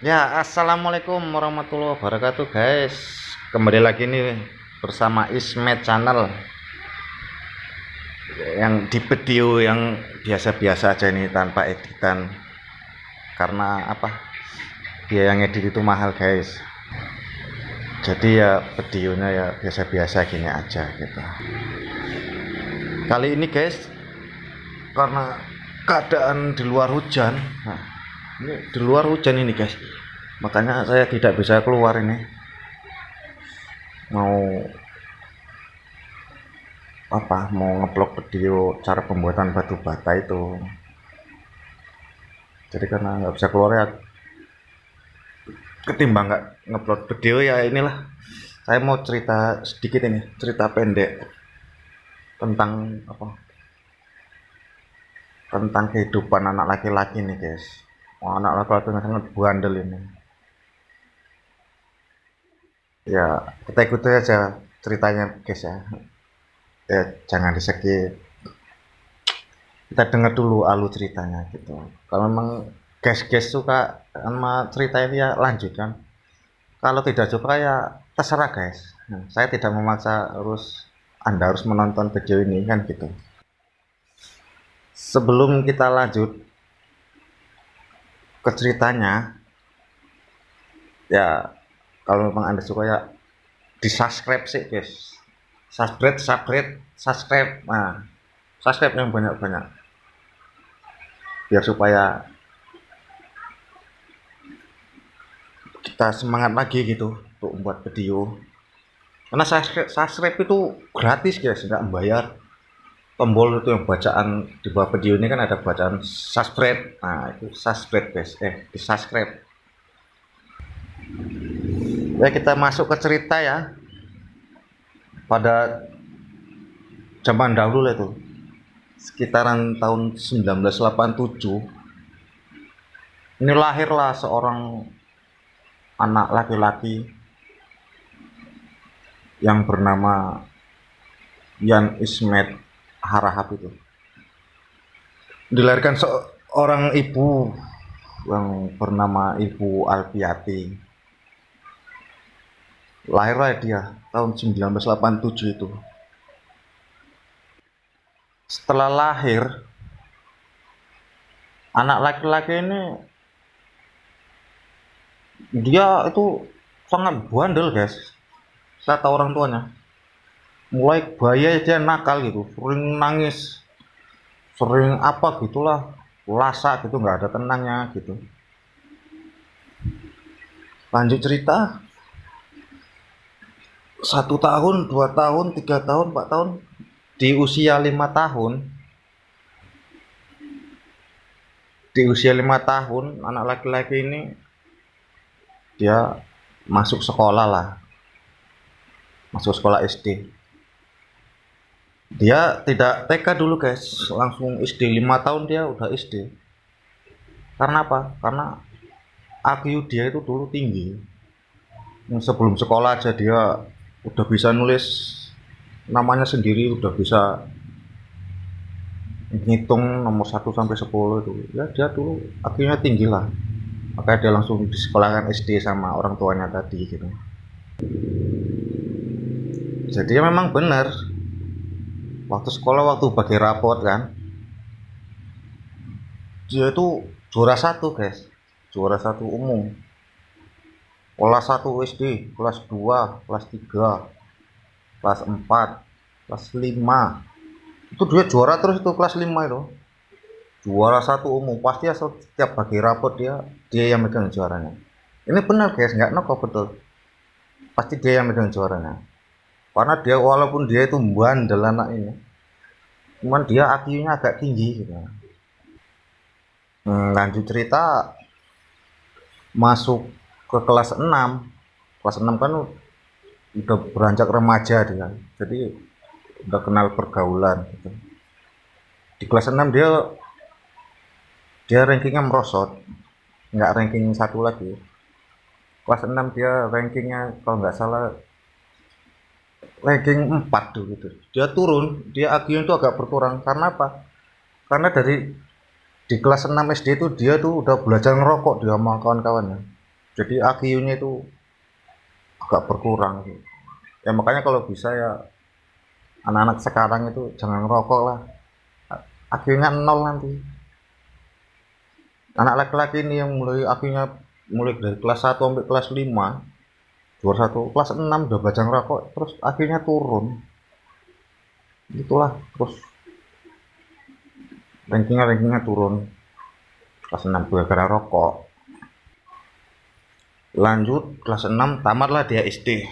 Ya, assalamualaikum warahmatullahi wabarakatuh, guys. Kembali lagi nih bersama Ismet Channel, yang di video yang biasa-biasa aja nih, tanpa editan. Karena apa? Biaya yang edit itu mahal, guys. Jadi ya videonya ya biasa-biasa gini aja gitu. Kali ini, guys, karena keadaan di luar hujan. Nah, ini di luar hujan ini, guys. Makanya saya tidak bisa keluar ini. Mau ngeblok video cara pembuatan batu bata itu. Jadi karena nggak bisa keluar ya, ketimbang nggak ngupload video ya inilah, saya mau cerita sedikit ini, cerita pendek tentang tentang kehidupan anak laki-laki nih, guys. Anak laki-laki yang sangat bandel ini. Ya, kita ikuti aja ceritanya, guys, ya. Ya, jangan di skip, kita dengar dulu alur ceritanya gitu. Kalau memang guys suka sama cerita ini ya lanjutkan, kalau tidak suka ya terserah, guys. Saya tidak memaksa Anda harus menonton video ini kan gitu. Sebelum kita lanjut ke ceritanya, ya kalau memang Anda suka ya di subscribe sih, guys. Subscribe. Nah, subscribe yang banyak-banyak biar supaya kita semangat lagi gitu untuk membuat video. Karena subscribe itu gratis, guys, nggak membayar. Tombol itu yang bacaan di bawah video ini kan ada bacaan subscribe. Nah, itu subscribe, guys. Di subscribe. Ya, kita masuk ke cerita ya. Pada zaman dahulu lah itu, sekitaran tahun 1987, ini lahirlah seorang anak laki-laki yang bernama Yan Ismet Harahap itu. Dilahirkan seorang ibu yang bernama Ibu Alpiati. Lahirlah dia tahun 1987 itu. Setelah lahir, anak laki-laki ini dia itu sangat bandel, guys. Kata orang tuanya, mulai bayi dia nakal gitu, sering nangis, sering apa gitulah, lasa gitu, nggak ada tenangnya gitu. Lanjut cerita, 1 tahun, 2 tahun, 3 tahun, 4 tahun, di usia 5 tahun, anak laki-laki ini dia masuk sekolah SD. Dia tidak TK dulu, guys, langsung SD. 5 tahun dia udah SD. Karena apa? Karena IQ dia itu dulu tinggi. Sebelum sekolah aja dia udah bisa nulis namanya sendiri, udah bisa ngitung nomor 1 sampai 10 itu. Ya dia dulu IQ-nya tinggi lah. Makanya dia langsung disekolahkan SD sama orang tuanya tadi gitu. Jadi ya memang benar, waktu sekolah, waktu bagi rapot kan, dia itu juara 1, guys, juara 1 umum, kelas 1 SD, kelas 2, kelas 3, kelas 4, kelas 5, itu dia juara terus. Itu kelas 5 itu juara 1 umum, pasti asal setiap bagi rapot dia yang megang juaranya. Ini benar, guys, nggak noko, betul, pasti dia yang megang juaranya. Karena dia, walaupun dia itu bandel anak ini, cuman dia IQ-nya agak tinggi gitu. Lanjut cerita, masuk ke kelas 6. Kelas 6 kan udah beranjak remaja dia, jadi udah kenal pergaulan gitu. Di kelas 6 dia rankingnya merosot, nggak ranking 1 lagi. Kelas 6 dia rankingnya kalau nggak salah ranking 4 tuh gitu. Dia turun, dia IQ itu agak berkurang. Karena apa? Karena di kelas 6 SD itu dia tuh udah belajar ngerokok dia sama kawan-kawannya. jadi IQ-nya itu agak berkurang. Ya makanya kalau bisa ya anak-anak sekarang itu jangan ngerokok lah, IQ-nya nol nanti. Anak laki-laki ini yang mulai IQ-nya mulai dari kelas 1 sampai kelas 5, juara 1, kelas 6 udah baca ngerokok, terus IQ-nya turun. Itulah, terus rankingnya turun kelas 6 gara-gara rokok. Lanjut kelas 6 tamatlah dia SD,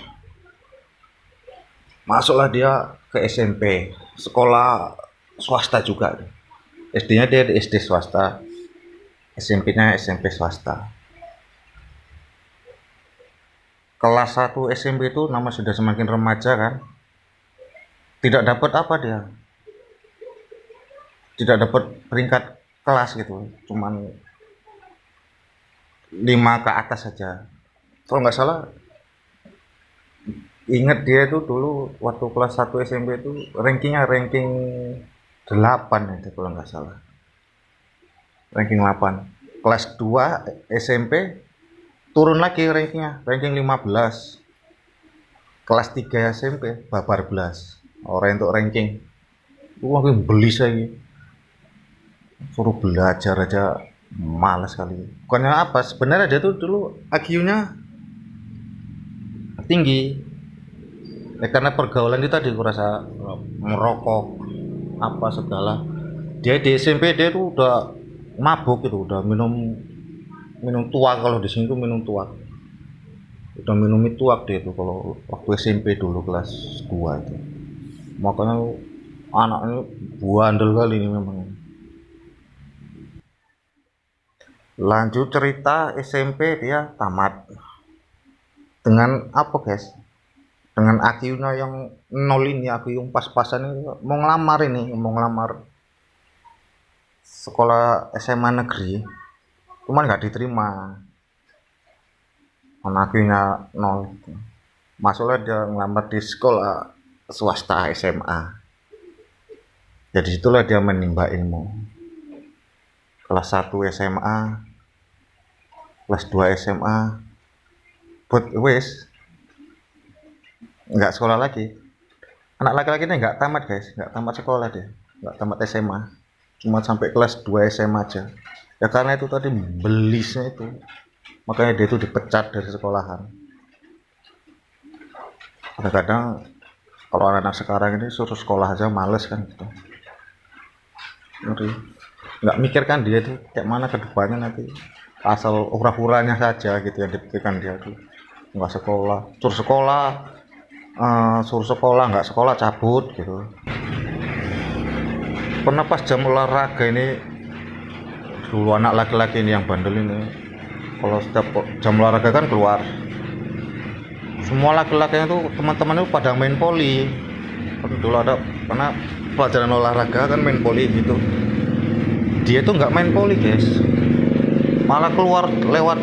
masuklah dia ke SMP, sekolah swasta juga. SD-nya dia di SD swasta, SMP-nya SMP swasta. Kelas 1 SMP itu nama sudah semakin remaja kan, tidak dapat apa dia, tidak dapat peringkat kelas gitu, cuman 5 ke atas saja. Kalau nggak salah, ingat dia itu dulu waktu kelas 1 SMP itu rankingnya ranking 8 itu kalau nggak salah, ranking 8. Kelas 2 SMP turun lagi rankingnya, ranking 15. Kelas 3 SMP babar belas orang untuk ranking. Wah, beli lagi, suruh belajar aja malas kali. Bukannya apa, sebenarnya dia tuh dulu IQ-nya tinggi ya, karena pergaulan itu tadi kurasa merokok apa segala. Dia di SMP dia tuh udah mabuk gitu, udah minum tuak. Kalau di sini tuh minum tuak, udah minum tuak dia tuh kalau waktu SMP dulu kelas 2 itu. Makanya anaknya bandel kali ini memang. Lanjut cerita SMP, dia tamat dengan apa guys, dengan IQ-nya yang nol ini, IQ yang pas-pasan ini. Mau ngelamar sekolah SMA negeri, cuman nggak diterima, IQ-nya nol. Masuklah dia ngelamar di sekolah swasta SMA. Jadi situlah dia menimba ilmu. Kelas 1 SMA, kelas 2 SMA, buat wes nggak sekolah lagi. Anak laki-laki ini nggak tamat guys, nggak tamat sekolah dia, nggak tamat SMA, cuma sampai kelas 2 SMA aja. Ya karena itu tadi belisnya itu, makanya dia itu dipecat dari sekolahan. Kadang-kadang kalau anak-anak sekarang ini suruh sekolah aja males kan gitu. Nggak mikir kan dia itu kayak mana ke depannya nanti, asal ura-uranya saja gitu yang dipikirkan dia tuh. Nggak sekolah, suruh sekolah nggak sekolah, cabut gitu. Pernah pas jam olahraga ini, dulu anak laki-laki ini yang bandel ini, kalau setiap jam olahraga kan keluar, semua laki-lakinya tuh teman-teman itu pada main poli. Dulu ada, karena pelajaran olahraga kan main poli gitu. Dia tuh nggak main poli guys, malah keluar lewat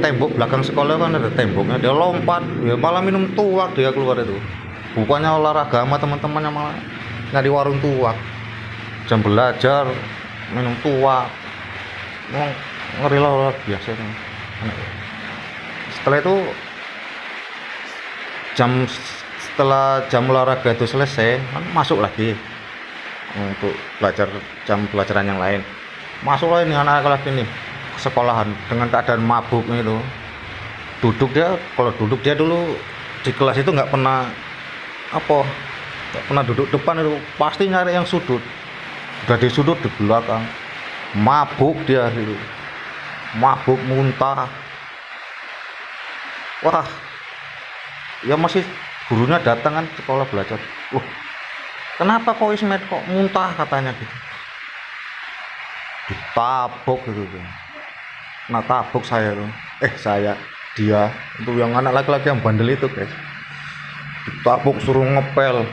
tembok belakang sekolah kan ada temboknya, dia lompat, ya malah minum tuak dia keluar itu. Bukannya olahraga sama teman-temannya, malah nyari warung tuak. Jam belajar minum tuak, ngeri lah biasa. Setelah itu setelah jam olahraga itu selesai kan masuk lagi untuk belajar, jam pelajaran yang lain. Masuklah ini anak laki nih ke sekolahan dengan keadaan mabuk itu. Kalau duduk dia dulu di kelas itu nggak pernah duduk depan, itu pasti nyari yang sudut. Udah di sudut di belakang, mabuk dia itu, mabuk muntah. Wah, ya masih gurunya datang kan sekolah belajar. Kenapa kok Ismet kok muntah katanya gitu. Ditabok gitu. Nah tabok saya tuh. Dia itu yang anak laki-laki yang bandel itu guys. Ditabok, suruh ngepel,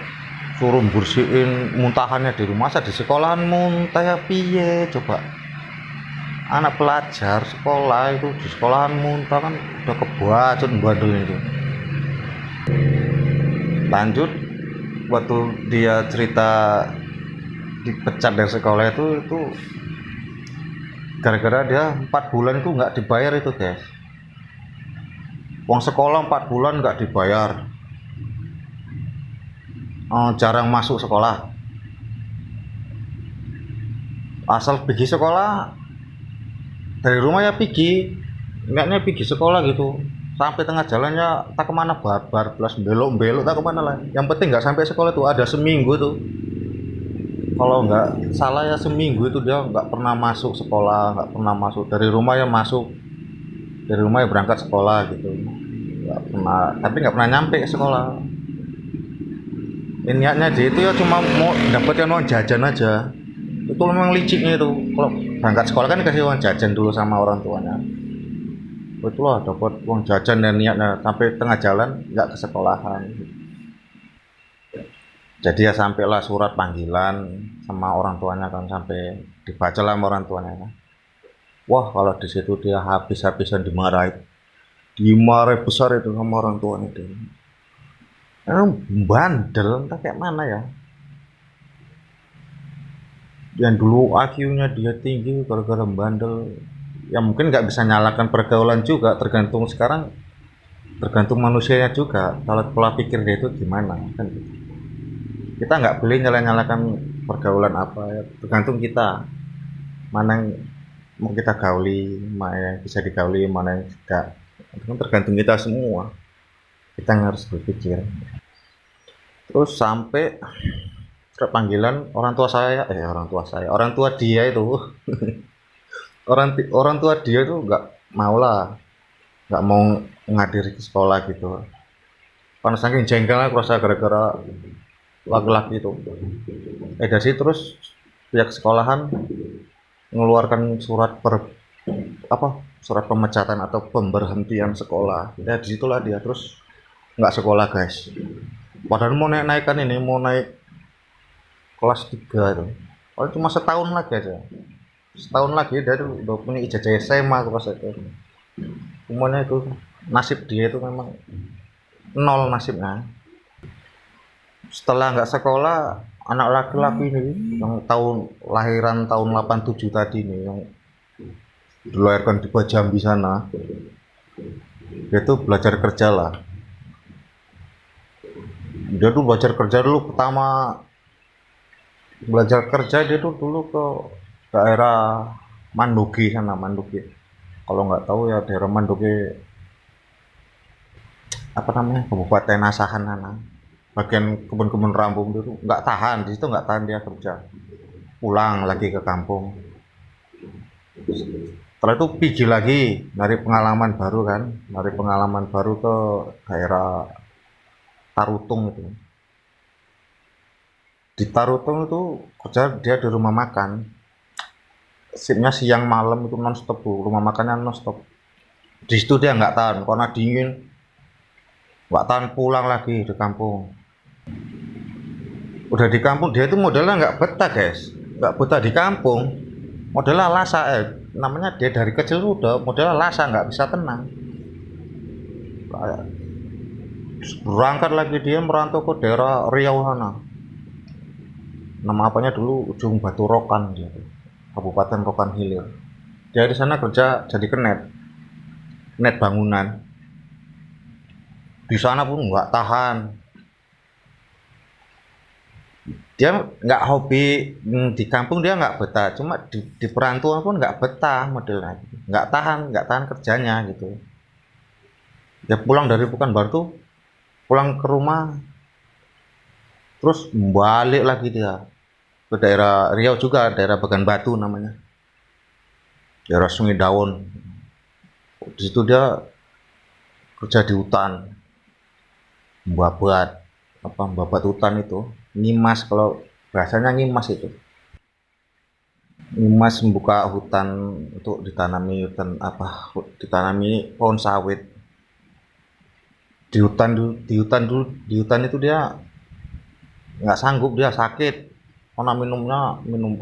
suruh bersihin muntahannya di rumah. Masa di sekolahan muntah ya piye coba. Anak pelajar sekolah itu di sekolahan muntah kan udah kebacut bandel itu. Lanjut, waktu dia cerita dipecat dari sekolah itu gara-gara dia 4 bulan itu nggak dibayar itu guys. Uang sekolah 4 bulan nggak dibayar. Jarang masuk sekolah. Asal pergi sekolah dari rumah ya pergi, enggaknya pergi sekolah gitu. Sampai tengah jalannya tak kemana barbar plus belok-belok tak kemana lah. Yang penting nggak sampai sekolah tuh ada seminggu tuh. Kalau nggak salah ya seminggu itu dia nggak pernah masuk sekolah, nggak pernah masuk dari rumah ya masuk, dari rumah ya berangkat sekolah gitu. Nggak pernah, tapi nggak pernah nyampe sekolah. Niatnya dia itu ya cuma mau dapatkan uang jajan aja. Itu memang liciknya itu. Kalau berangkat sekolah kan dikasih uang jajan dulu sama orang tuanya. Itulah dapat uang jajan dan niatnya sampai tengah jalan nggak ke sekolahan. Jadi ya sampailah surat panggilan sama orang tuanya kan, sampai dibaca lah sama orang tuanya kan. Wah kalau di situ dia habis-habisan dimarahi besar itu sama orang tuanya dia. Bandel entah kayak mana ya. Yang dulu IQ-nya dia tinggi gara-gara bandel. Ya mungkin nggak bisa nyalakan pergaulan juga, tergantung sekarang, tergantung manusianya juga. Kalau pola pikir dia itu gimana kan gitu. Kita nggak boleh nyalakan pergaulan apa ya, tergantung kita mana yang mau kita gauli, mana yang bisa digauli, mana yang tidak. Itu kan tergantung kita semua, kita yang harus berpikir. Terus sampai ke panggilan orang tua dia itu orang tua dia tuh nggak mau lah, nggak mau ngadiri ke sekolah gitu, karena saking jengkelnya kurasa gara-gara laki-laki itu. Dari situ terus pihak sekolahan mengeluarkan surat pemecatan atau pemberhentian sekolah. Ya disitulah dia terus nggak sekolah guys, padahal mau naik kelas 3 itu. Oh, cuma setahun lagi aja, setahun lagi dia tuh udah punya ijazah SMA kelas itu. Semuanya itu nasib dia itu memang nol nasibnya. Setelah nggak sekolah, anak laki-laki ini yang lahiran tahun 87 tadi nih, yang dilahirkan di Jambi sana, dia tuh belajar kerja lah. Dia tuh belajar kerja dulu, pertama belajar kerja dia tuh dulu ke daerah Mandogi sana. Mandogi, kalau nggak tahu ya daerah Mandogi apa namanya, Kabupaten Asahan sana, bagian kebun-kebun rambung. Itu nggak tahan di situ, nggak tahan dia kerja, pulang lagi ke kampung. Setelah itu pergi lagi dari pengalaman baru kan, dari pengalaman baru ke daerah Tarutung itu. Di Tarutung itu kerja dia di rumah makan, shiftnya siang malam itu non stop, rumah makannya non stop. Di situ dia nggak tahan karena dingin, nggak tahan, pulang lagi di kampung. Udah di kampung dia itu modelnya nggak betah guys, nggak betah di kampung, modelnya lasa. Namanya dia dari kecil udah modelnya lasa, nggak bisa tenang. Berangkat lagi dia merantau ke daerah Riau sana, nama apanya dulu Ujung Batu Rokan, dia Kabupaten Rokan Hilir. Dia di sana kerja jadi net bangunan. Di sana pun nggak tahan, dia nggak hobi. Di kampung dia nggak betah, cuma di perantauan pun nggak betah modelnya, nggak tahan kerjanya gitu. Dia pulang dari Pekanbaru, pulang ke rumah, terus balik lagi dia ke daerah Riau juga, daerah Pekanbaru namanya, daerah Sungai Daun. Di situ dia kerja di hutan, membabat hutan itu, ngimas, kalau bahasanya ngimas itu. Ngimas membuka hutan untuk ditanami pohon sawit. Di hutan itu dia nggak sanggup, dia sakit karena minum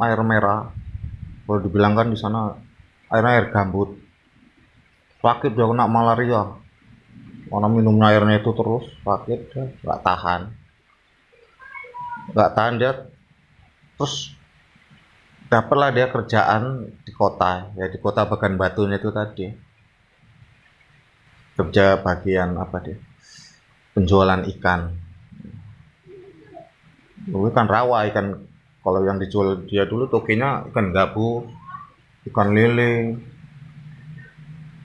air merah. Kalau dibilangkan di sana air gambut. Sakit dia, kena malaria karena minum airnya itu terus. Sakit dia, nggak tahan dia. Terus dapatlah dia kerjaan di kota, ya di kota Pekanbaru itu tadi. kerja bagian apa dia, penjualan ikan. Dulu kan rawa ikan, kalau yang dijual dia dulu tokinya ikan gabus, ikan lele,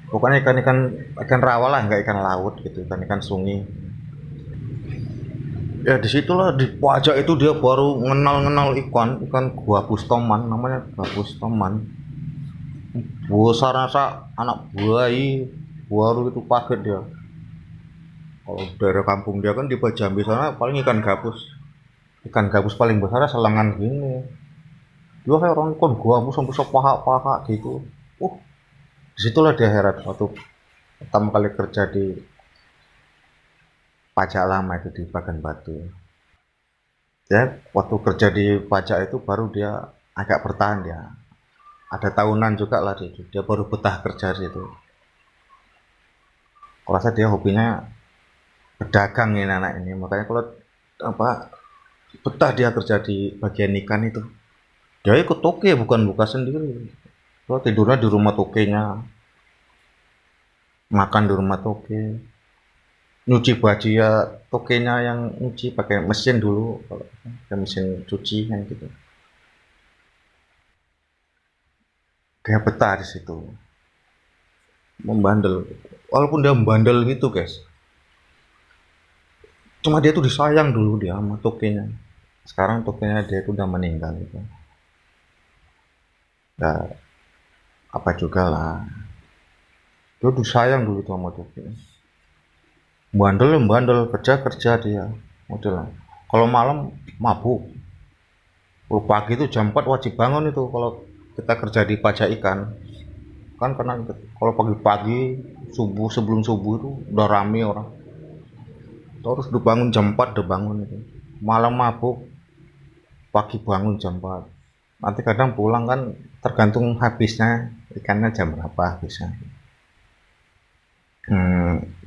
pokoknya ikan-ikan, ikan rawa lah, nggak ikan laut gitu, ikan-ikan sungai. Ya disitulah di pajak itu dia baru ngenal ikan gabus toman, namanya gabus toman. Besar rasa anak buai baru itu paket dia. Kalau daerah kampung dia kan di Jambi sana paling ikan gabus. Ikan gabus paling besar selengan gini. Dia kayak orang ikan gabus sampai sepaha-paha gitu. Disitulah dia heran waktu pertama kali kerja di pajak lama itu di Bagan Batu. Ya, waktu kerja di pajak itu baru dia agak bertahan dia. Ada tahunan juga lah itu. Dia baru betah kerja di situ. Kalau saya dia hobinya pedagang ini anak ini, makanya kalau apa betah dia kerja di bagian ikan itu. Dia ikut toke bukan buka sendiri. Kalau tidurnya di rumah tokenya, makan di rumah toke, nyuci baju ya tokenya yang nyuci pakai mesin dulu, kalau pakai mesin cuci kan gitu. Dia betah di situ, membandel. Walaupun dia membandel gitu guys, cuma dia tuh disayang dulu dia sama tokenya. Sekarang tokenya dia itu udah meninggal gitu. Nah, apa juga lah. Dia tuh sayang dulu tuh sama tokenya. Bandel kerja dia modelan. Kalau malam mabuk. Kalau pagi itu jam 4 wajib bangun itu kalau kita kerja di pajak ikan. Kan karena kalau pagi-pagi subuh sebelum subuh itu udah rame orang. Terus udah bangun jam 4 udah bangun itu. Malam mabuk, pagi bangun jam 4. Nanti kadang pulang kan tergantung habisnya ikannya jam berapa habisnya.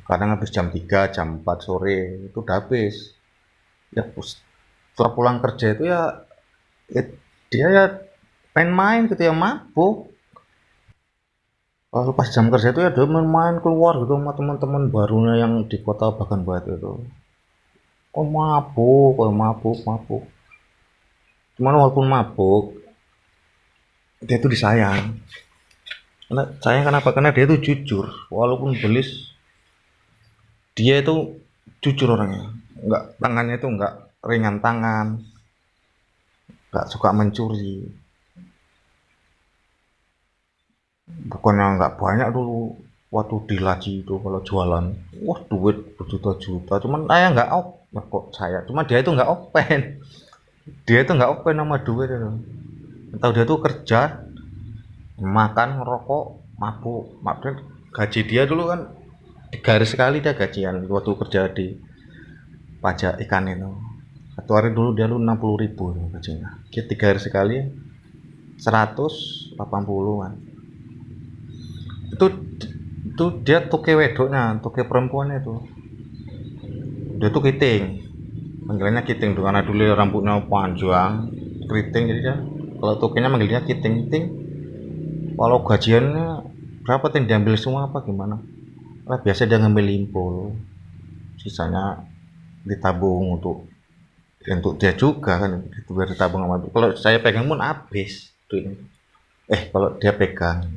Kadang habis jam 3, jam 4 sore itu udah habis. Ya setelah pulang kerja itu ya dia ya main-main gitu ya mabuk. Kalau pas jam kerja itu ya dia main-main keluar gitu sama teman-teman barunya yang di kota Bagan Batu itu. Mabuk. Cuman walaupun mabuk, dia itu disayang. Karena sayang kenapa? Karena dia itu jujur, walaupun belis, dia itu jujur orangnya. Enggak, tangannya itu enggak ringan tangan, enggak suka mencuri. Bukannya enggak banyak dulu waktu di Laci itu kalau jualan, wah duit berjuta-juta. Cuman saya enggak kok saya, cuma dia itu enggak open. Dia itu enggak open sama duit itu. Tahu dia tuh kerja, makan, ngerokok, mabuk. Maksudnya gaji dia dulu kan 3 hari sekali dia gajian waktu kerja di pajak ikan itu. Satu hari dulu dia lu 60.000 gajinya. Dia 3 hari sekali 180-an. Itu dia toke wedoknya, toke perempuannya itu. Dia tuh kiting. Panggilannya kiting tuh karena dulu rambutnya panjang, keriting jadi dia kalau tokenya manggilnya kiting. Kalau gajiannya berapa ting diambil semua apa gimana? Lah biasa dia ngambil limpul. Sisanya ditabung untuk dia juga kan itu biar ditabung sama itu. Kalau saya pegang pun habis duitnya. Kalau dia pegang.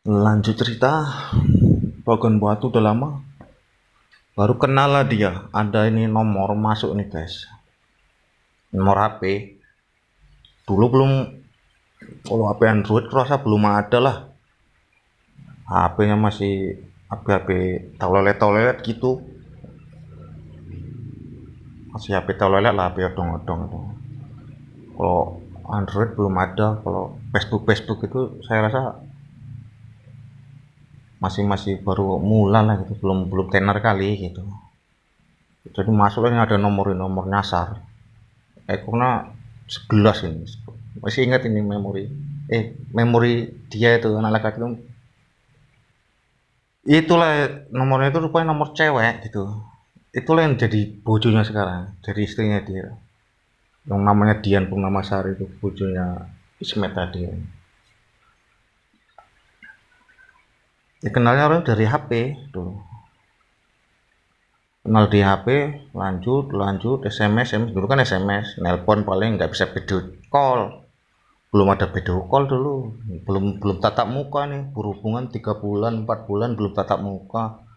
Lanjut cerita. Bagan Batu udah lama. Baru kenal lah dia. Ada ini nomor masuk nih guys. Nomor HP. Dulu belum, kalau HP Android rasa belum ada lah. HP-nya masih HP toilet gitu. Masih HP toilet lah, HP odong-odong itu. Kalau Android belum ada. Kalau Facebook itu saya rasa masih baru mulai lah gitu, belum tenar kali gitu. Jadi masuknya ada nomor nyasar. Karena 11 ini. Masih ingat ini memori dia itu anak laki itu. Itulah nomornya itu rupanya nomor cewek gitu. Itulah yang jadi bojonya sekarang, jadi istrinya dia. Yang namanya Dian Purnamasari itu bojonya Ismet tadi. Ya, kenalnya orang dari HP tuh, kenal di HP, lanjut SMS, dulu kan SMS, nelpon paling nggak bisa video call, belum ada video call dulu, belum tatap muka nih, berhubungan 3 bulan 4 bulan belum tatap muka,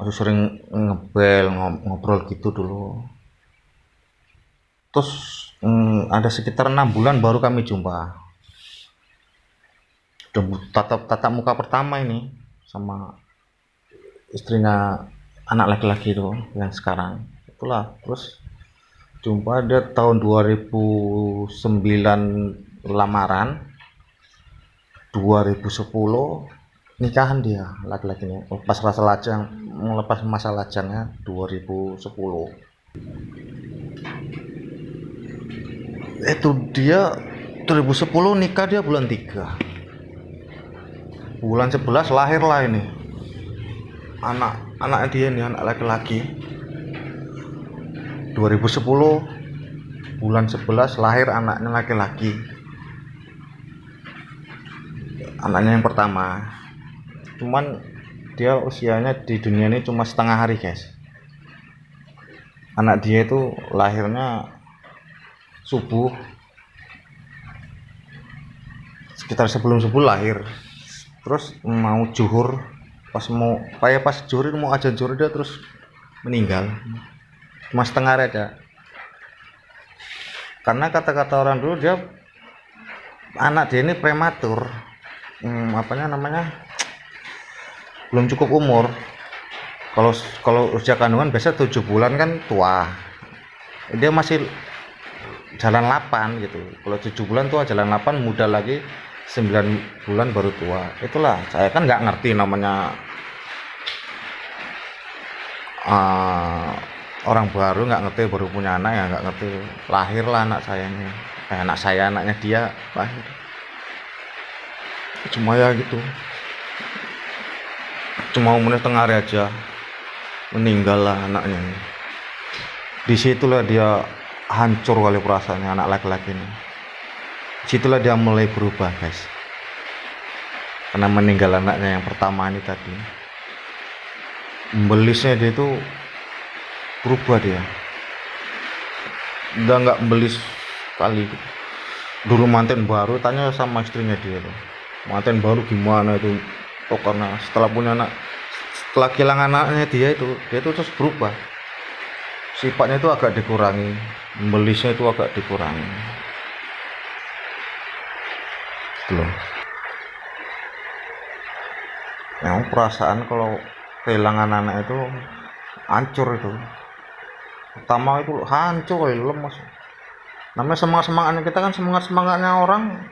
masih sering ngebel ngobrol gitu dulu. Terus ada sekitar 6 bulan baru kami jumpa, tatap muka pertama ini sama istrinya anak laki-laki itu yang sekarang itulah. Terus jumpa dia tahun 2009 lamaran, 2010 nikahan dia laki-lakinya, melepas masa lajangnya 2010. Itu dia 2010 nikah, dia bulan 3, bulan 11 lahirlah ini anak dia nih, anak laki-laki. 2010 bulan 11 lahir anaknya laki-laki, anaknya yang pertama. Cuman dia usianya di dunia ini cuma setengah hari guys. Anak dia itu lahirnya subuh, sekitar sebelum subuh lahir. Terus mau zuhur, pas zuhur mau azan zuhur dia terus meninggal, cuma setengah hari aja. Karena kata-kata orang dulu dia anak dia ini prematur, belum cukup umur. Kalau usia kandungan biasa 7 bulan kan tua, dia masih jalan 8 gitu. Kalau 7 bulan tua, jalan 8, muda lagi 9 bulan baru tua. Itulah, saya kan nggak ngerti namanya orang baru, nggak ngerti, baru punya anak ya nggak ngerti. Lahirlah anak saya ini, anak saya, anaknya dia lahir. Cuma ya gitu, cuma umurnya setengah hari aja meninggal lah anaknya. Disitulah dia hancur kali perasaannya, anak laki-laki ini. Disitulah dia mulai berubah guys, karena meninggal anaknya yang pertama ini tadi. Membelisnya dia itu berubah, dia udah nggak membelis kali. Dulu manten baru, tanya sama istrinya dia tuh, manten baru gimana itu. Oh, karena setelah punya anak, setelah kehilangan anaknya dia itu terus berubah, sifatnya itu agak dikurangi, membelisnya itu agak dikurangi gitu loh. Yang perasaan kalau kehilangan anak itu hancur, itu pertama itu hancur, lemes. Namanya semangatnya kita kan, semangatnya orang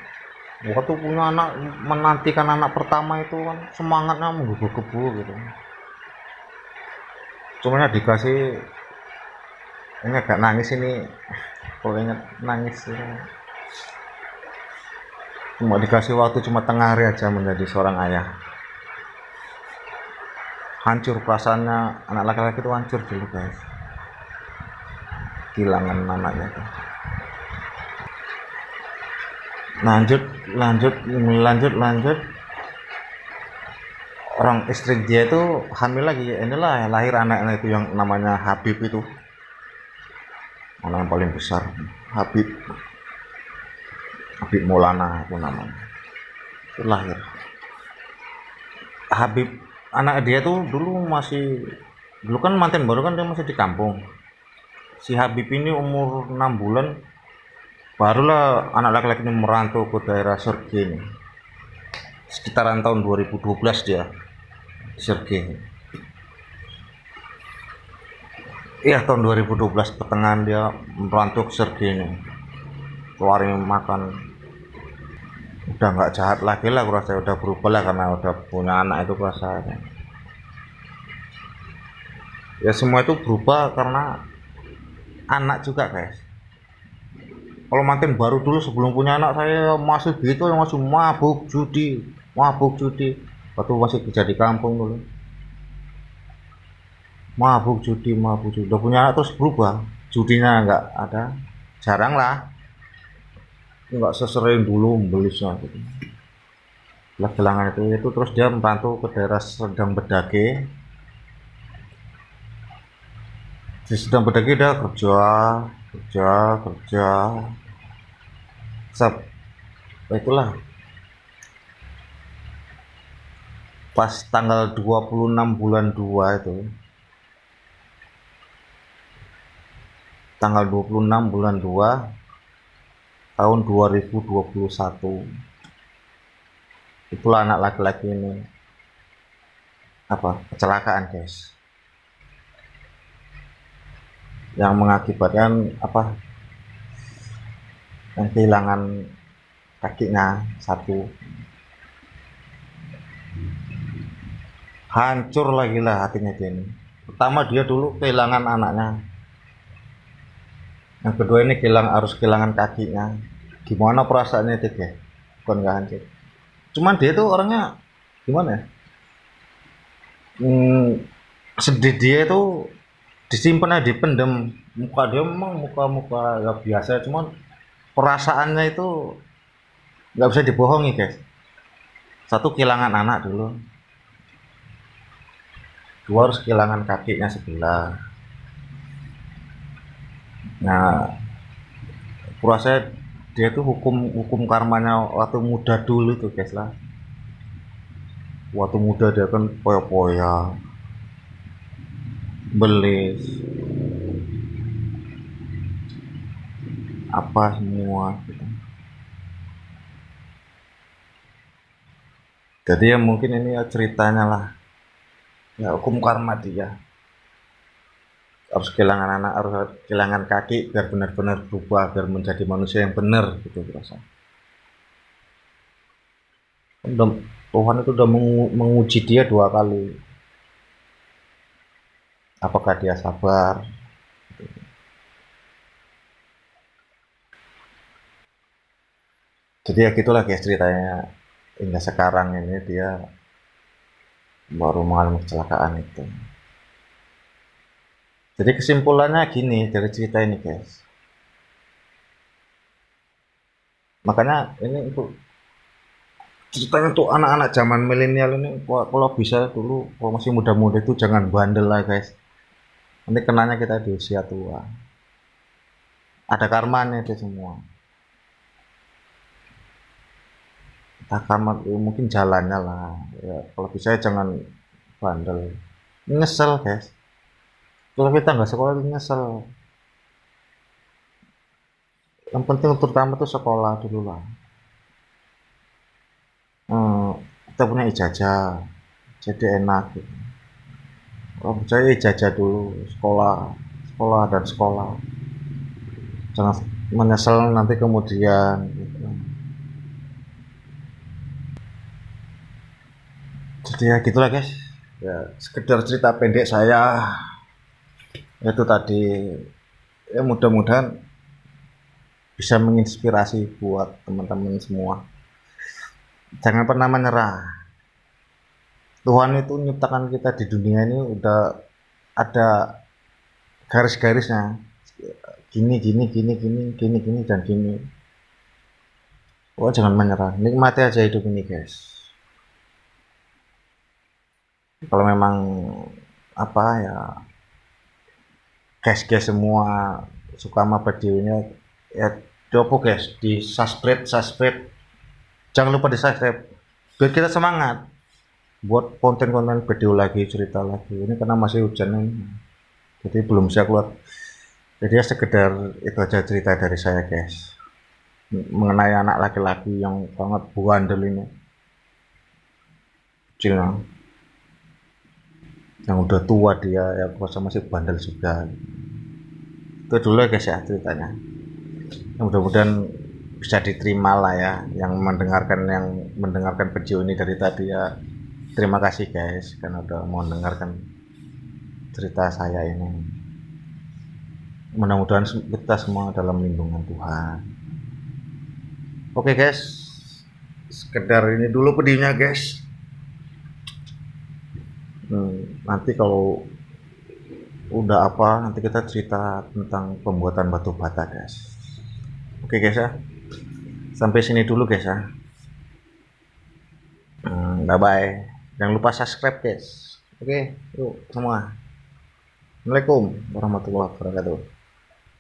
waktu punya anak, menantikan anak pertama itu kan semangatnya menggebu-gebu gitu. Cuma dikasih ini agak nangis ini, kalau ingat nangis gitu. Cuma dikasih waktu cuma tengah hari aja menjadi seorang ayah. Hancur perasaannya anak laki-laki itu, hancur dulu guys, kehilangan anaknya tuh. Lanjut, orang istri dia itu hamil lagi. Inilah lahir anaknya itu yang namanya Habib itu, anak yang paling besar, Habib Maulana itu namanya. Itu lahir Habib. Anak dia tuh dulu kan manten baru kan, dia masih di kampung. Si Habib ini umur 6 bulan barulah anak laki-laki ini merantau ke daerah Sergei ini. Sekitaran tahun 2012 dia di Sergei. Iya, tahun 2012 pertengahan dia merantau ke Sergei ini, keluarin makan. Udah nggak jahat lagi lah, kurasa udah berubah lah karena udah punya anak itu rasanya. Ya semua itu berubah karena anak juga guys. Kalau manten baru dulu sebelum punya anak, saya masih gitu, masih mabuk judi. Waktu masih kerja di kampung dulu, mabuk judi. Udah punya anak terus berubah, judinya nggak ada, jarang lah, nggak sesering dulu membelisnya gitu. Setelah kehilangan itu terus dia merantau ke daerah Sedang Bedage. Di Sedang Bedage dia kerja kerja kerja Sab, itulah pas tanggal 26 bulan 2 itu, tanggal 26 bulan 2 tahun 2021, itulah anak laki-laki ini kecelakaan guys, yang mengakibatkan yang kehilangan kakinya satu. Hancur lagi lah hatinya dia ini. Pertama dia dulu kehilangan anaknya, yang kedua ini harus kehilangan kakinya. Gimana perasaannya itu guys? Bukan nggak hancur, cuman dia tuh orangnya gimana ya, sedih dia itu disimpan aja, dipendem. Muka dia memang muka ya biasa, cuman perasaannya itu nggak bisa dibohongi guys. Satu, kehilangan anak dulu, dua harus kehilangan kakinya sebelah. Nah, kurasa dia tuh hukum karmanya waktu muda dulu tuh guys lah. Waktu muda dia kan poya-poya, belis, apa semua gitu. Jadi ya mungkin ini ya ceritanya lah, ya hukum karma dia. Harus kehilangan anak, harus kehilangan kaki biar benar-benar berubah, biar menjadi manusia yang benar gitu berasa. Tuhan itu udah menguji dia 2 kali. Apakah dia sabar? Jadi ya gitulah guys ceritanya. Hingga sekarang ini dia baru mengalami kecelakaan itu. Jadi kesimpulannya gini dari cerita ini guys. Makanya ini untuk ceritanya untuk anak-anak zaman milenial ini, kalau bisa dulu kalau masih muda-muda itu jangan bandel lah guys. Nanti kenanya kita di usia tua. Ada karmanya itu semua. Entah karma mungkin jalannya lah. Ya, kalau bisa jangan bandel. Nyesel guys. Kalau kita nggak sekolah itu nyesel. Yang penting terutama tuh sekolah dulu lah. Kita punya ijazah, jadi enak gitu. Kalau percaya ijazah dulu, sekolah dan sekolah. Jangan menyesal nanti kemudian gitu. Jadi ya gitulah guys. Ya sekedar cerita pendek saya itu tadi, ya mudah-mudahan bisa menginspirasi buat teman-teman semua. Jangan pernah menyerah. Tuhan itu menciptakan kita di dunia ini udah ada garis-garisnya, gini dan gini. Jangan menyerah, nikmati aja hidup ini guys. Kalau memang guys semua suka sama videonya, ya coba guys di subscribe, jangan lupa di subscribe biar kita semangat buat konten-konten video lagi, cerita lagi. Ini karena masih hujan ini, jadi belum bisa keluar. Jadi ya sekedar itu aja cerita dari saya guys, mengenai anak laki-laki yang sangat bandel ini, kecilnya, yang udah tua dia ya kuasa masih bandel juga. Itu dulu ya guys ya ceritanya. Mudah-mudahan bisa diterima lah ya yang mendengarkan video ini dari tadi ya. Terima kasih guys karena udah mau mendengarkan cerita saya ini. Mudah-mudahan kita semua dalam lindungan Tuhan. Oke guys, sekedar ini dulu videonya guys. Nanti kalau udah nanti kita cerita tentang pembuatan batu bata guys. Oke guys ya, sampai sini dulu guys ya. Bye bye, jangan lupa subscribe guys. Oke, yuk semua. Assalamualaikum warahmatullahi wabarakatuh.